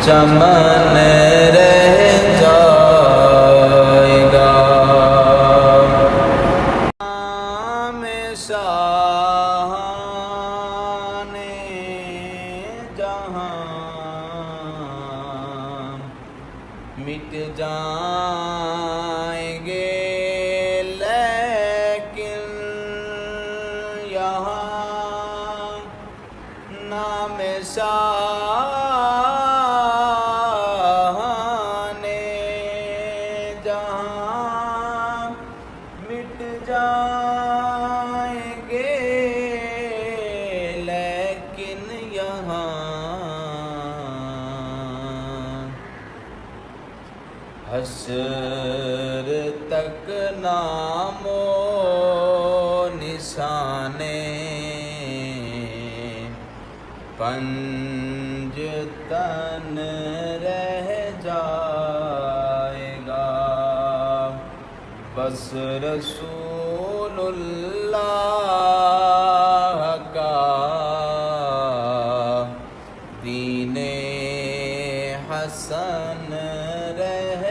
چمن رہ جائے گا۔ نام شاہان جہاں مٹ جائیں گے، لیکن یہاں نام شاہان جہاں مٹ جائیں گے، لیکن یہاں حشر تک نام و نشانے پنجتن رہ جائے گا۔ بس رسول اللہ کا دین حسن رہ